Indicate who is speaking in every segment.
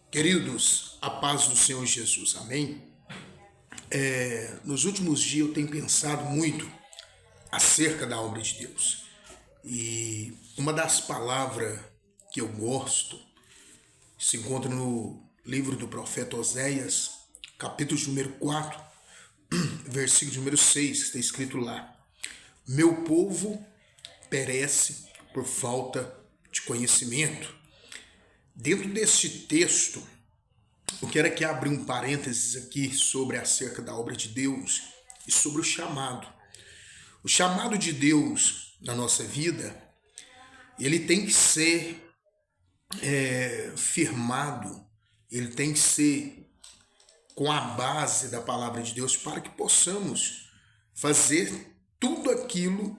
Speaker 1: Queridos, a paz do Senhor Jesus, amém? Nos últimos dias eu tenho pensado muito acerca da obra de Deus. E uma das palavras que eu gosto se encontra no livro do profeta Oséias, capítulo número 4, versículo número 6, que está escrito lá: Meu povo perece por falta de conhecimento. Dentro deste texto, eu quero aqui abrir um parênteses aqui sobre acerca da obra de Deus e sobre o chamado. O chamado de Deus na nossa vida, ele tem que ser firmado, ele tem que ser com a base da palavra de Deus para que possamos fazer tudo aquilo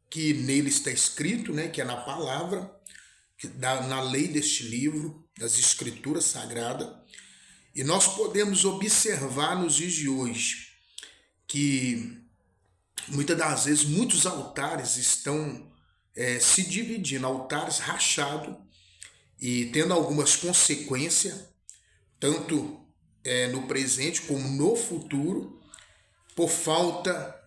Speaker 1: que nele está escrito, né, que é na palavra, na lei deste livro, das escrituras sagradas. E nós podemos observar nos dias de hoje que muitas das vezes muitos altares estão se dividindo, altares rachados e tendo algumas consequências, tanto no presente como no futuro, por falta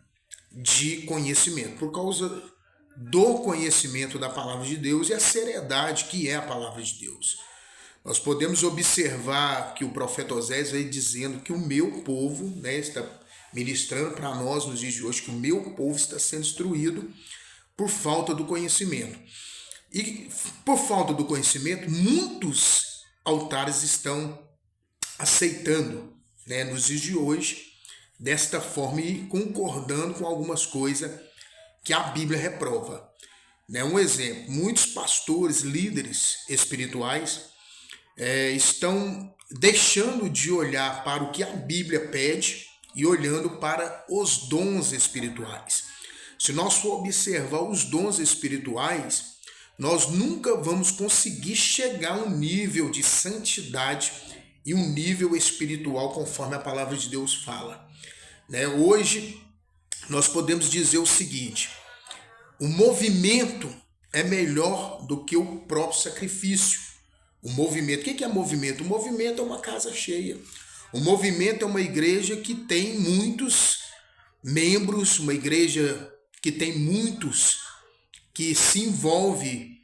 Speaker 1: de conhecimento, por causa do conhecimento da palavra de Deus e a seriedade que é a palavra de Deus. Nós podemos observar que o profeta Oséias vai dizendo que o meu povo, né, está ministrando para nós nos dias de hoje, que o meu povo está sendo destruído por falta do conhecimento. E por falta do conhecimento, muitos altares estão aceitando, né, nos dias de hoje, desta forma e concordando com algumas coisas que a Bíblia reprova. Um exemplo, muitos pastores, líderes espirituais estão deixando de olhar para o que a Bíblia pede e olhando para os dons espirituais. Se nós for observar os dons espirituais, nós nunca vamos conseguir chegar a um nível de santidade e um nível espiritual conforme a palavra de Deus fala. Hoje, nós podemos dizer o seguinte: o movimento é melhor do que o próprio sacrifício. O movimento, o que é movimento? O movimento é uma casa cheia. O movimento é uma igreja que tem muitos membros, uma igreja que tem muitos que se envolve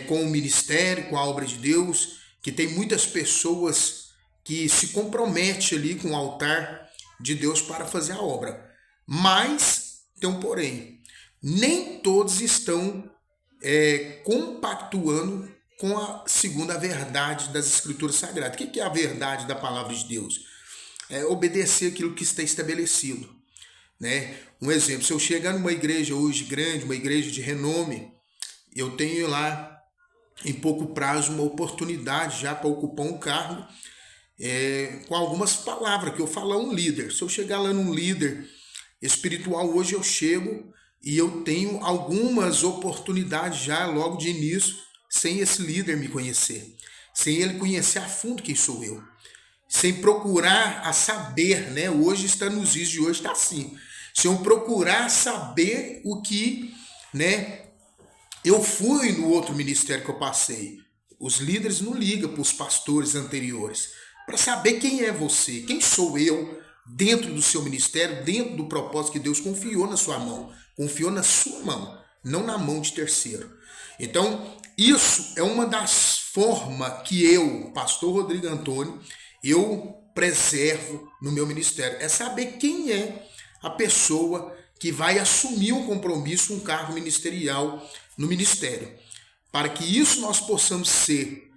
Speaker 1: com o ministério, com a obra de Deus, que tem muitas pessoas que se comprometem ali com o altar de Deus para fazer a obra. Mas, tem um porém, nem todos estão compactuando com a segunda verdade das Escrituras Sagradas. O que é a verdade da palavra de Deus? É obedecer aquilo que está estabelecido. Um exemplo, se eu chegar numa igreja hoje grande, uma igreja de renome, eu tenho lá, em pouco prazo, uma oportunidade já para ocupar um cargo com algumas palavras que eu falo a um líder. Se eu chegar lá num líder espiritual, hoje eu chego e eu tenho algumas oportunidades já logo de início, sem esse líder me conhecer, sem ele conhecer a fundo quem sou eu, sem procurar a saber, hoje está nos dias de hoje, está assim, se eu procurar saber o que, eu fui no outro ministério que eu passei. Os líderes não ligam para os pastores anteriores, para saber quem é você, quem sou eu, dentro do seu ministério, dentro do propósito que Deus confiou na sua mão, não na mão de terceiro. Então, isso é uma das formas que eu, pastor Rodrigo Antônio, eu preservo no meu ministério. É saber quem é a pessoa que vai assumir um compromisso, um cargo ministerial no ministério. Para que isso nós possamos ser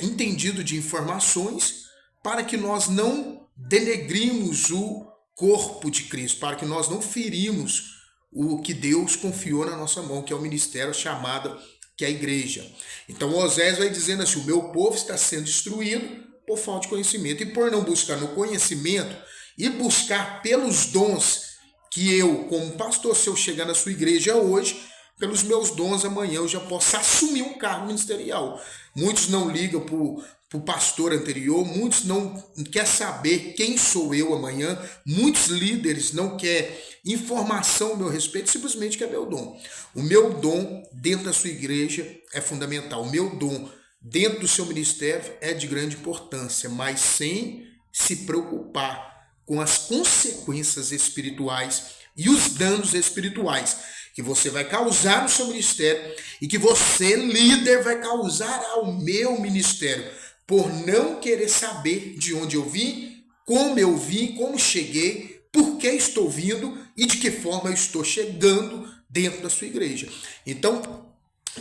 Speaker 1: entendido de informações, para que nós não denegrimos o corpo de Cristo, para que nós não ferimos o que Deus confiou na nossa mão, que é o ministério chamado, que é a igreja. Então Oséias vai dizendo assim: o meu povo está sendo destruído por falta de conhecimento. E por não buscar no conhecimento e buscar pelos dons que eu, como pastor, se eu chegar na sua igreja hoje, pelos meus dons amanhã eu já posso assumir um cargo ministerial. Muitos não ligam para o pastor anterior, muitos não querem saber quem sou eu amanhã, muitos líderes não querem informação ao meu respeito, simplesmente quer meu dom. O meu dom dentro da sua igreja é fundamental. O meu dom dentro do seu ministério é de grande importância, mas sem se preocupar com as consequências espirituais e os danos espirituais que você vai causar no seu ministério e que você, líder, vai causar ao meu ministério, por não querer saber de onde eu vim, como cheguei, por que estou vindo e de que forma eu estou chegando dentro da sua igreja. Então,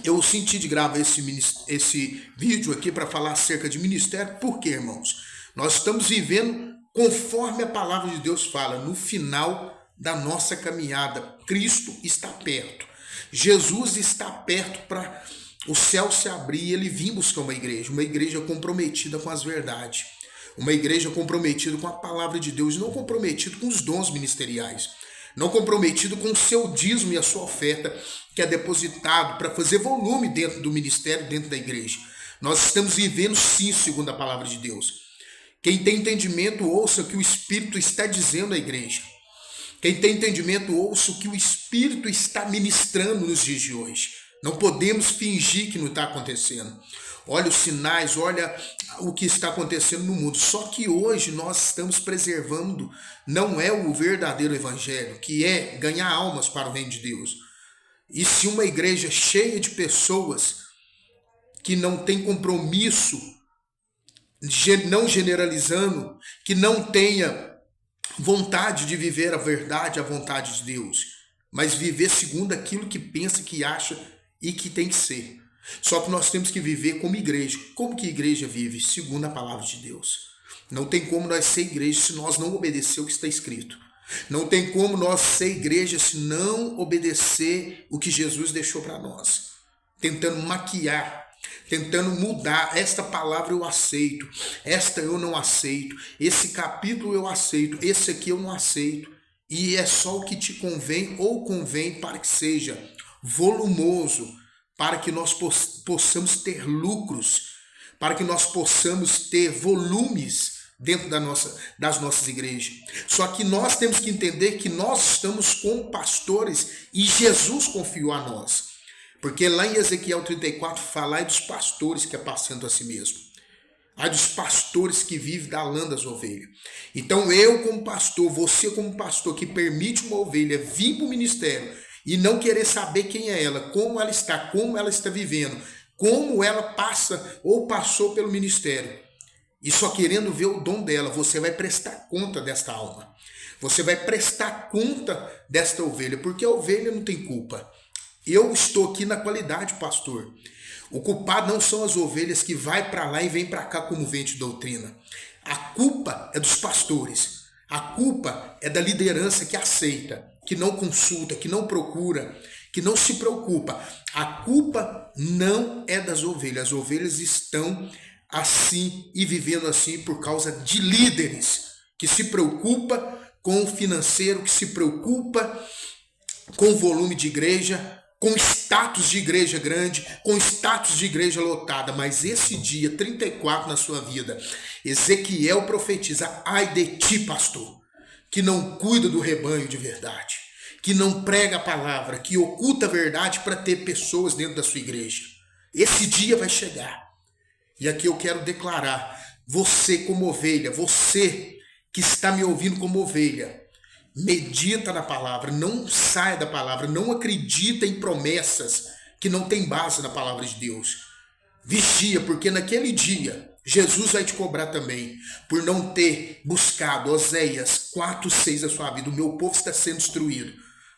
Speaker 1: eu senti de gravar esse vídeo aqui para falar acerca de ministério, porque, irmãos, nós estamos vivendo conforme a palavra de Deus fala, no final da nossa caminhada. Cristo está perto. Jesus está perto para o céu se abrir e ele vir buscar uma igreja comprometida com as verdades, uma igreja comprometida com a palavra de Deus, não comprometida com os dons ministeriais, não comprometido com o seu dízimo e a sua oferta, que é depositado para fazer volume dentro do ministério, dentro da igreja. Nós estamos vivendo sim, segundo a palavra de Deus. Quem tem entendimento, ouça o que o Espírito está dizendo à igreja. Quem tem entendimento, ouça o que o Espírito está ministrando nos dias de hoje. Não podemos fingir que não está acontecendo. Olha os sinais, olha o que está acontecendo no mundo. Só que hoje nós estamos preservando, não é o verdadeiro evangelho, que é ganhar almas para o reino de Deus. E se uma igreja cheia de pessoas que não tem compromisso, não generalizando, que não tenha vontade de viver a verdade, a vontade de Deus, mas viver segundo aquilo que pensa, que acha e que tem que ser. Só que nós temos que viver como igreja. Como que a igreja vive? Segundo a palavra de Deus. Não tem como nós ser igreja se nós não obedecer o que está escrito. Não tem como nós ser igreja se não obedecer o que Jesus deixou para nós. Tentando maquiar, tentando mudar. Esta palavra eu aceito, esta eu não aceito, esse capítulo eu aceito, esse aqui eu não aceito. E é só o que te convém ou convém para que seja volumoso, para que nós possamos ter lucros, para que nós possamos ter volumes dentro das nossas igrejas. Só que nós temos que entender que nós estamos com pastores e Jesus confiou a nós. Porque lá em Ezequiel 34 fala dos pastores que apacentam a si mesmo. Ai dos pastores que vivem da lã das ovelhas. Então eu como pastor, você como pastor que permite uma ovelha vir para o ministério e não querer saber quem é ela, como ela está vivendo, como ela passa ou passou pelo ministério, e só querendo ver o dom dela, você vai prestar conta desta alma. Você vai prestar conta desta ovelha, porque a ovelha não tem culpa. Eu estou aqui na qualidade, pastor. O culpado não são as ovelhas que vai para lá e vem para cá como vento de doutrina. A culpa é dos pastores. A culpa é da liderança que aceita, que não consulta, que não procura, que não se preocupa. A culpa não é das ovelhas. As ovelhas estão assim e vivendo assim por causa de líderes que se preocupa com o financeiro, que se preocupa com o volume de igreja, com status de igreja grande, com status de igreja lotada. Mas esse dia 34 na sua vida, Ezequiel profetiza: ai de ti, pastor, que não cuida do rebanho de verdade, que não prega a palavra, que oculta a verdade para ter pessoas dentro da sua igreja. Esse dia vai chegar. E aqui eu quero declarar, você como ovelha, você que está me ouvindo como ovelha, medita na palavra, não saia da palavra, não acredita em promessas que não tem base na palavra de Deus. Vigia, porque naquele dia Jesus vai te cobrar também por não ter buscado Oséias 4:6 da sua vida. O meu povo está sendo destruído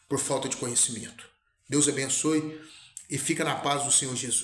Speaker 1: por falta de conhecimento. Deus abençoe e fica na paz do Senhor Jesus.